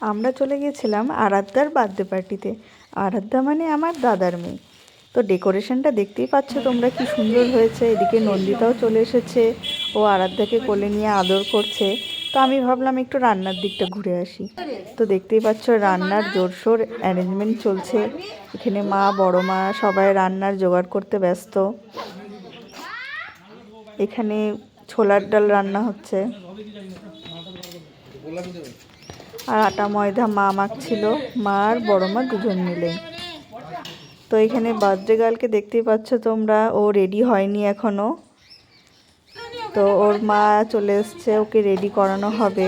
আমরা চলে গিয়েছিলাম আরাধ্যার বার্থডে পার্টিতে। আরাধ্যা মানে আমার দাদার মেয়ে। তো ডেকোরেশনটা দেখতেই পাচ্ছ তোমরা, কি সুন্দর হয়েছে। এদিকে নন্দিতাও চলে এসেছে, ও আরাধ্যাকে কোলে নিয়ে আদর করছে। তো আমি ভাবলাম একটু রান্নার দিকটা ঘুরে আসি। তো দেখতেই পাচ্ছ রান্নার জোরশোর অ্যারেঞ্জমেন্ট চলছে। এখানে মা, বড় মা সবাই রান্নার জোগাড় করতে ব্যস্ত। এখানে ছোলার ডাল রান্না হচ্ছে, আর আটা ময়দা মা মাখছিল, মা আর বড় মা দুজন মিলে। তো এখানে বার্থডে গার্লকে দেখতেই পাচ্ছ তোমরা, ও রেডি হয়নি এখনো। তো ওর মা চলে এসছে, ওকে রেডি করানো হবে।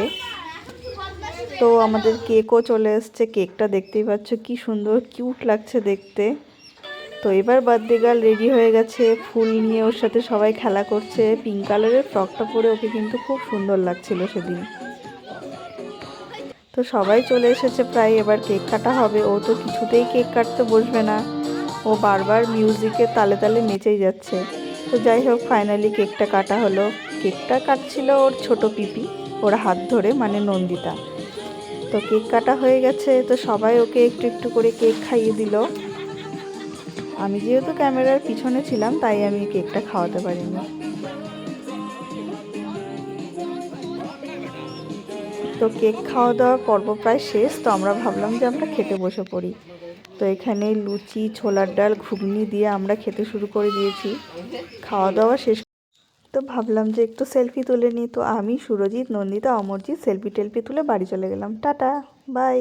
তো আমাদের কেকও চলে এসছে, কেকটা দেখতেই পাচ্ছ কি সুন্দর কিউট লাগছে দেখতে। তো এবার বার্থডে গার্ল রেডি হয়ে গেছে, ফুল নিয়ে ওর সাথে সবাই খেলা করছে। পিঙ্ক কালারের ফ্রকটা পরে ওকে কিন্তু খুব সুন্দর লাগছিল সেদিন। তো সবাই চলে এসেছে প্রায়, এবার কেক কাটা হবে। ও তো কিছুতেই কেক কাটতে বসবে না, ও বারবার মিউজিকের তালে তালে নেচেই যাচ্ছে। তো যাই হোক, ফাইনালি কেকটা কাটা হলো। কেকটা কাটছিল ওর ছোট পিপি, ওর হাত ধরে, মানে নন্দিতা। তো কেক কাটা হয়ে গেছে, তো সবাই ওকে একটু একটু করে কেক খাইয়ে দিল। আমি যেহেতু ক্যামেরার পিছনে ছিলাম, তাই আমি কেকটা খাওয়াতে পারিনি। তো কেক খাওয়া দাওয়ার পর্ব প্রায় শেষ। তো আমরা ভাবলাম যে আমরা খেতে বসে পড়ি। তো এখানে লুচি, ছোলার ডাল, ঘুগনি দিয়ে আমরা খেতে শুরু করে দিয়েছি। খাওয়া দাওয়া শেষ। তো ভাবলাম যে একটু সেলফি তুলে নিই। তো আমি, সুরজিৎ, নন্দিতা, অমরজিৎ সেলফি টেলফি তুলে বাড়ি চলে গেলাম। Tata, by.